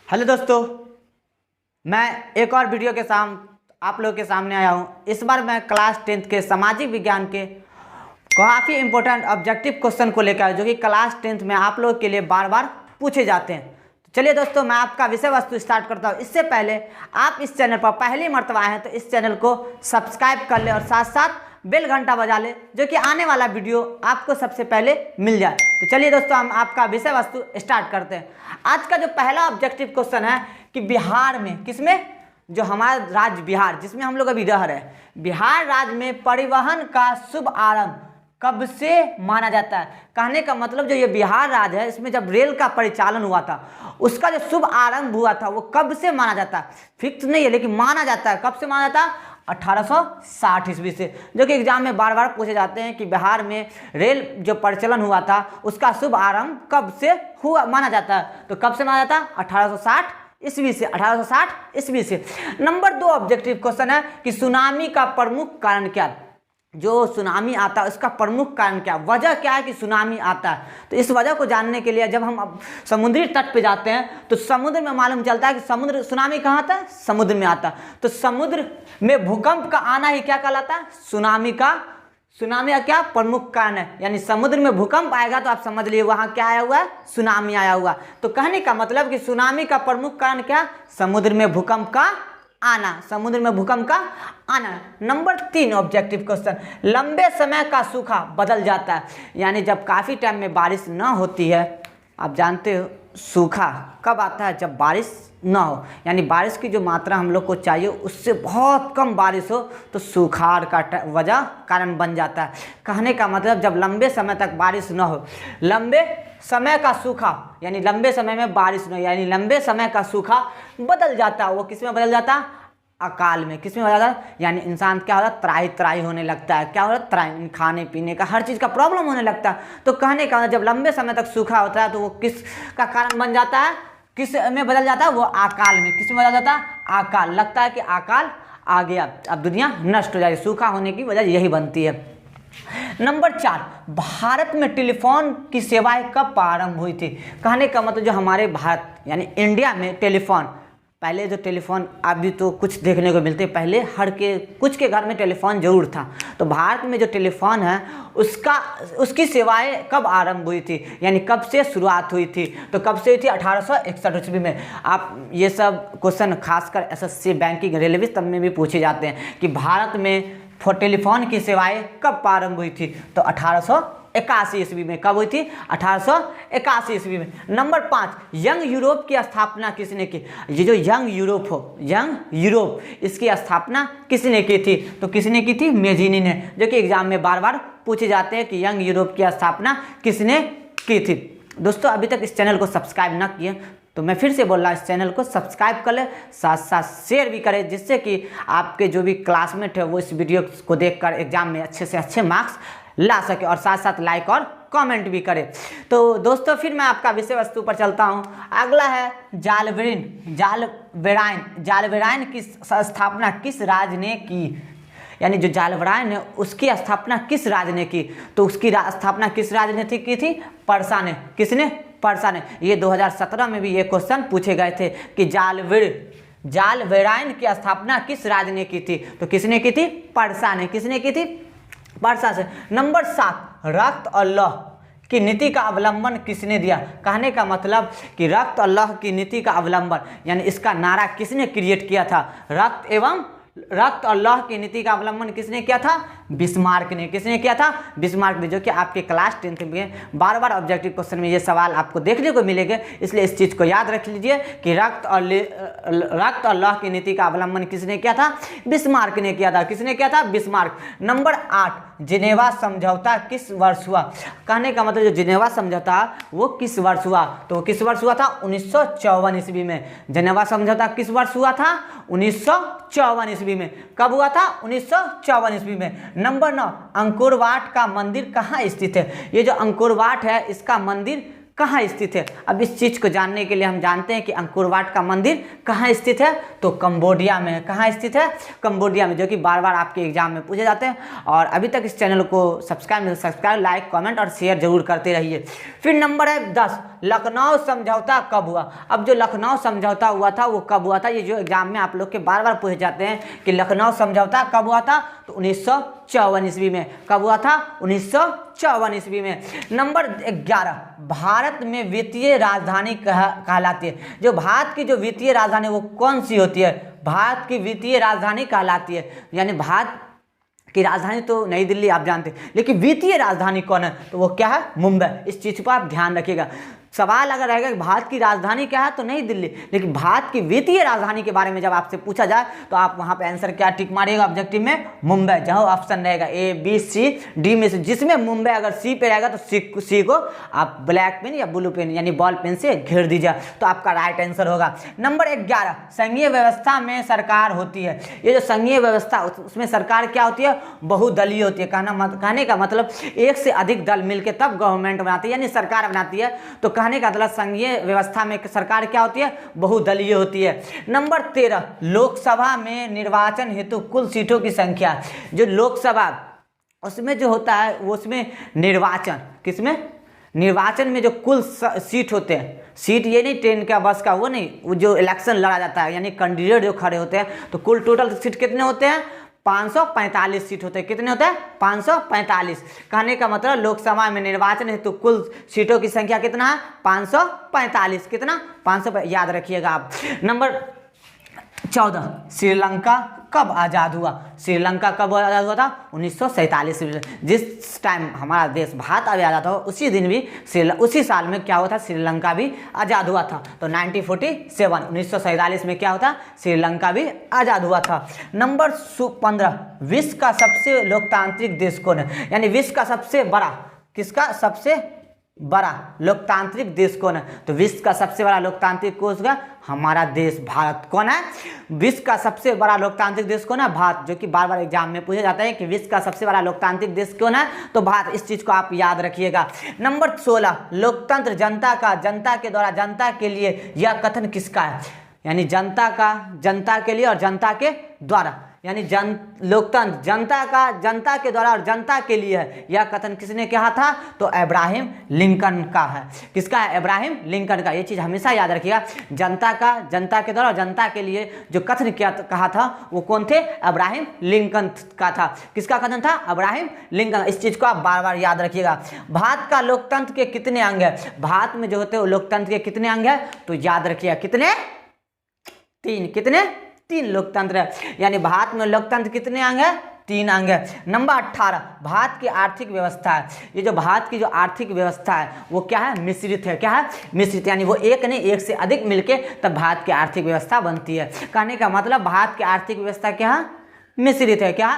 Hello दोस्तों, मैं एक और वीडियो के आप लोगों के सामने आया हूँ। इस बार मैं क्लास 10th के सामाजिक विज्ञान के काफ़ी इंपॉर्टेंट ऑब्जेक्टिव क्वेश्चन को लेकर जो कि क्लास 10th में आप लोगों के लिए बार बार पूछे जाते हैं। तो चलिए दोस्तों, मैं आपका विषय वस्तु स्टार्ट करता हूँ। इससे पहले आप इस चैनल पर पहली मर्तबा आए हैं तो इस चैनल को सब्सक्राइब कर ले और साथ साथ बेल घंटा बजा ले, जो कि आने वाला वीडियो आपको सबसे पहले मिल जाए। तो चलिए दोस्तों, हम आपका विषय वस्तु स्टार्ट करते हैं। आज का जो पहला ऑब्जेक्टिव क्वेश्चन है कि बिहार में, किसमें, जो हमारा राज्य बिहार जिसमें हम लोग अभी रह रहे हैं, बिहार राज्य में परिवहन का शुभ आरंभ कब से माना जाता है। कहने का मतलब जो ये बिहार राज्य है, इसमें जब रेल का परिचालन हुआ था उसका जो शुभ आरंभ हुआ था वो कब से माना जाता है। फिक्स नहीं है लेकिन माना जाता है। कब से माना जाता है? 1860 ईस्वी से, जो कि एग्जाम में बार बार पूछे जाते हैं कि बिहार में रेल जो परिचालन हुआ था उसका शुभ आरंभ कब से हुआ माना जाता है। तो कब से माना जाता है? 1860 ईस्वी से। 1860 ईस्वी से। नंबर 2 ऑब्जेक्टिव क्वेश्चन है कि सुनामी का प्रमुख कारण क्या है। जो सुनामी आता है उसका प्रमुख कारण क्या, वजह क्या है कि सुनामी आता है। तो इस वजह को जानने के लिए जब हम अब समुद्री तट पे जाते हैं तो समुद्र में मालूम चलता है कि समुद्र सुनामी कहाँ आता है? समुद्र में आता है। तो समुद्र में भूकंप का आना ही क्या कहलाता है? सुनामी का क्या प्रमुख कारण है। यानी समुद्र में भूकंप आएगा तो आप समझ लिए वहाँ क्या आया हुआ है? सुनामी आया हुआ। तो कहने का मतलब कि सुनामी का प्रमुख कारण क्या? समुद्र में भूकंप का आना। समुद्र में भूकंप का आना। नंबर 3 ऑब्जेक्टिव क्वेश्चन, लंबे समय का सूखा बदल जाता है। यानी जब काफ़ी टाइम में बारिश न होती है, आप जानते हो सूखा कब आता है? जब बारिश ना हो, यानी बारिश की जो मात्रा हम लोग को चाहिए उससे बहुत कम बारिश हो तो सूखाड़ का वजह कारण बन जाता है। कहने का मतलब जब लंबे समय तक बारिश ना हो, लंबे समय का सूखा यानी लंबे समय में बारिश न हो, यानी लंबे समय का सूखा बदल जाता है। वो किस में बदल जाता है? अकाल में। किस में बदल जाता है? यानी इंसान क्या होता है? त्राही त्राही होने लगता है। क्या होता है? त्राही, खाने पीने का हर चीज़ का प्रॉब्लम होने लगता है। तो कहने का जब लंबे समय तक सूखा होता है तो वो किस का कारण बन जाता है? किस में बदल जाता है? वो अकाल में। किस में बदल जाता है? अकाल। लगता है कि अकाल आ गया, अब दुनिया नष्ट हो जाएगी। सूखा होने की वजह यही बनती है। नंबर 4, भारत में टेलीफोन की सेवाएं कब प्रारंभ हुई थी। कहने का मतलब जो हमारे भारत यानी इंडिया में टेलीफोन, पहले जो टेलीफोन अभी तो कुछ देखने को मिलते, पहले कुछ के घर में टेलीफोन जरूर था। तो भारत में जो टेलीफोन है उसकी सेवाएं कब आरंभ हुई थी, यानी कब से शुरुआत हुई थी। तो कब से हुई थी? 1861 ईस्वी में। आप ये सब क्वेश्चन खासकर एसएससी, बैंकिंग, रेलवे सब में भी पूछे जाते हैं कि भारत में टेलीफोन की सेवाएं कब प्रारंभ हुई थी। तो 1881 ईस्वी में। कब हुई थी? 1881 ईस्वी में। नंबर 5, यंग यूरोप की स्थापना किसने की। ये जो यंग यूरोप इसकी स्थापना किसने की थी? तो किसने की थी? मेजिनी ने, जो कि एग्जाम में बार बार पूछे जाते हैं कि यंग यूरोप की स्थापना किसने की थी। दोस्तों, अभी तक इस चैनल को सब्सक्राइब ना किए तो मैं फिर से बोल रहा हूँ, इस चैनल को सब्सक्राइब कर ले, साथ साथ शेयर भी करें, जिससे कि आपके जो भी क्लासमेट है वो इस वीडियो को देखकर एग्जाम में अच्छे से अच्छे मार्क्स ला सके, और साथ साथ लाइक और कमेंट भी करें। तो दोस्तों, फिर मैं आपका विषय वस्तु पर चलता हूँ। अगला है जालबेराइन की स्थापना किस राज्य ने की। यानी जो जालबेराइन है उसकी स्थापना किस राज्य ने की। तो उसकी स्थापना किस राज्य ने की थी? पर्सा ने। किसने? पर्सा ने। ये 2017 में भी ये क्वेश्चन पूछे गए थे कि जालबेराइन की स्थापना किस राज्य ने की थी। तो किसने की थी? पर्सा ने। किसने की थी? पर्सा से। नंबर 7, रक्त और लौह की नीति का अवलंबन किसने दिया। कहने का मतलब कि रक्त और लौह की नीति का अवलंबन यानी इसका नारा किसने क्रिएट किया था। रक्त और लौह की नीति का अवलंबन किसने किया था? बिस्मार्क ने। किसने किया था? बिस्मार्क ने। जो कि आपके क्लास 10th में बार बार ऑब्जेक्टिव क्वेश्चन में ये सवाल आपको देखने को मिलेंगे, इसलिए इस चीज़ को याद रख लीजिए कि रक्त और लौह की नीति का अवलंबन किसने किया था? बिस्मार्क ने किया था। किसने किया था? बिस्मार्क। नंबर 8, जिनेवा समझौता किस वर्ष हुआ। कहने का मतलब जो जिनेवा समझौता वो किस वर्ष हुआ। तो किस वर्ष हुआ था? 1954 ईस्वी में। जिनेवा समझौता किस वर्ष हुआ था? 1954 ईस्वी में। कब हुआ था? 1954 ईस्वी में। नंबर 9, अंकोर वाट का मंदिर कहाँ स्थित है। ये जो अंकोर वाट है इसका मंदिर कहाँ स्थित है। अब इस चीज़ को जानने के लिए हम जानते हैं कि अंकोर वाट का मंदिर कहाँ स्थित है, तो कंबोडिया में है। कहाँ स्थित है, कंबोडिया में, जो कि बार बार आपके एग्जाम में पूछे जाते हैं। और अभी तक इस चैनल को सब्सक्राइब, लाइक, कमेंट और शेयर जरूर करते रहिए। फिर नंबर है 10, लखनऊ समझौता कब हुआ। अब जो लखनऊ समझौता हुआ था वो कब हुआ था, ये जो एग्जाम में आप लोग के बार बार पूछे जाते हैं कि लखनऊ समझौता कब हुआ था, तो 1954 ईस्वी में। कब हुआ था, 1954 ईस्वी में। नंबर 11, भारत में वित्तीय राजधानी कहलाती है। जो भारत की जो वित्तीय राजधानी वो कौन सी होती है, भारत की वित्तीय राजधानी कहलाती है। यानी भारत की राजधानी तो नई दिल्ली आप जानते हैं, लेकिन वित्तीय राजधानी कौन है, तो वो क्या है, मुंबई। इस चीज़ को आप ध्यान रखिएगा। सवाल अगर रहेगा कि भारत की राजधानी क्या है, तो नई दिल्ली, लेकिन भारत की वित्तीय राजधानी के बारे में जब आपसे पूछा जाए तो आप वहां पे आंसर क्या टिक मारिएगा ऑब्जेक्टिव में, मुंबई। जहां ऑप्शन रहेगा ए, बी, सी, डी में से जिसमें मुंबई अगर सी पे रहेगा तो सी को आप ब्लैक पेन या ब्लू पेन यानी बॉल पेन से घेर दीजिए, तो आपका राइट आंसर होगा। नंबर 11, संघीय व्यवस्था में सरकार होती है। ये जो संघीय व्यवस्था, उसमें सरकार क्या होती है, बहुदलीय होती है। कहने का मतलब एक से अधिक दल मिलकर तब गवर्नमेंट बनाती है, यानी सरकार बनाती है। तो कहने का मतलब संघीय व्यवस्था में सरकार क्या होती है, बहुदलीय होती है। नंबर 13, लोकसभा में निर्वाचन हेतु कुल सीटों की संख्या। जो लोकसभा उसमें जो होता है वो उसमें निर्वाचन, किसमें, निर्वाचन में जो कुल सीट होते हैं, सीट ये नहीं ट्रेन का बस का, वो नहीं, वो जो इलेक्शन लड़ा जाता है यानी कैंडिडेट जो खड़े होते हैं, तो कुल टोटल सीट कितने होते हैं, 545 सीट होते हैं। कितने होते हैं, 545। कहने का मतलब लोकसभा में निर्वाचन हेतु कुल सीटों की संख्या कितना है, 545। कितना, 500, याद रखिएगा आप। नंबर 14, श्रीलंका कब आज़ाद हुआ। श्रीलंका कब आज़ाद हुआ था, 1947 में। जिस टाइम हमारा देश भारत आज़ाद हुआ उसी दिन भी उसी साल में क्या हुआ था, श्रीलंका भी आज़ाद हुआ था। तो 1947, 1947 में क्या होता, श्रीलंका भी आज़ाद हुआ था। नंबर 15, विश्व का सबसे लोकतांत्रिक देश कौन है। यानी विश्व का सबसे बड़ा, किसका सबसे बड़ा लोकतांत्रिक देश कौन है, तो विश्व का सबसे बड़ा लोकतांत्रिक देश का हमारा देश भारत। कौन है, विश्व का सबसे बड़ा लोकतांत्रिक देश कौन है, भारत। जो कि बार बार एग्जाम में पूछा जाता है कि विश्व का सबसे बड़ा लोकतांत्रिक देश कौन है, तो भारत। इस चीज को आप याद रखिएगा। नंबर 16, लोकतंत्र जनता का, जनता के द्वारा जनता के लिए, यह कथन किसका है। यानी जनता का, जनता के लिए और जनता के द्वारा, यानी लोकतंत्र जनता का, जनता के द्वारा और जनता के लिए है। यह कथन किसने कहा था, तो अब्राहम लिंकन का है। किसका है, अब्राहम लिंकन का। ये चीज़ हमेशा याद रखिएगा। जनता का, जनता के द्वारा और जनता के लिए जो कथन कहा था वो कौन थे, अब्राहम लिंकन का था। किसका कथन था, अब्राहम लिंकन। इस चीज़ को आप बार बार याद रखिएगा। भारत का लोकतंत्र के कितने अंग है, भारत में जो होते हैं लोकतंत्र के कितने अंग है, तो याद रखिएगा कितने, 3। कितने, 3 लोकतंत्र है। यानी भारत में लोकतंत्र कितने अंग है, 3 अंग है। नंबर 18, भारत की आर्थिक व्यवस्था है। ये जो भारत की जो आर्थिक व्यवस्था है वो क्या है, मिश्रित है। क्या है, मिश्रित। यानी वो एक नहीं, एक से अधिक मिलके तब भारत की आर्थिक व्यवस्था बनती है। कहने का मतलब भारत की आर्थिक व्यवस्था क्या है, मिश्रित है। क्या,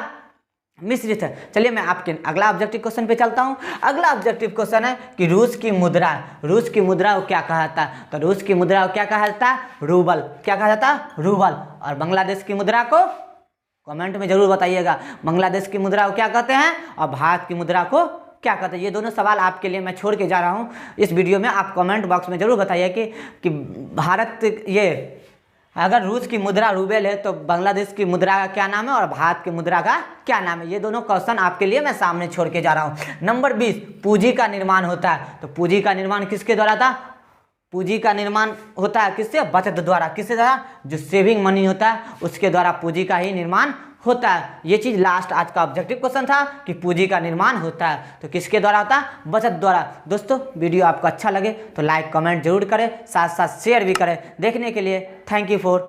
मिश्रित है। चलिए मैं आपके अगला ऑब्जेक्टिव क्वेश्चन पे चलता हूँ। अगला ऑब्जेक्टिव क्वेश्चन है कि रूस की मुद्रा, रूस की मुद्रा को क्या कहा जाता है, तो रूस की मुद्रा को क्या कहा जाता है, रूबल। क्या कहा जाता है, रूबल। और बांग्लादेश की मुद्रा को कमेंट में जरूर बताइएगा, बांग्लादेश की मुद्रा को क्या कहते हैं और भारत की मुद्रा को क्या कहते हैं। ये दोनों सवाल आपके लिए मैं छोड़ के जा रहा हूँ इस वीडियो में। आप कमेंट बॉक्स में जरूर बताइए कि भारत, ये अगर रूस की मुद्रा रूबेल है तो बांग्लादेश की मुद्रा का क्या नाम है और भारत की मुद्रा का क्या नाम है। ये दोनों क्वेश्चन आपके लिए मैं सामने छोड़ के जा रहा हूँ। नंबर 20, पूंजी का निर्माण होता है। तो पूंजी का निर्माण किसके द्वारा था, पूंजी का निर्माण होता है किससे, बचत द्वारा। किससे द्वारा, जो सेविंग मनी होता है उसके द्वारा पूंजी का ही निर्माण होता है। ये चीज लास्ट आज का ऑब्जेक्टिव क्वेश्चन था कि पूंजी का निर्माण होता है तो किसके द्वारा होता है, बचत द्वारा। दोस्तों वीडियो आपको अच्छा लगे तो लाइक कमेंट जरूर करें, साथ साथ शेयर भी करें। देखने के लिए थैंक यू फॉर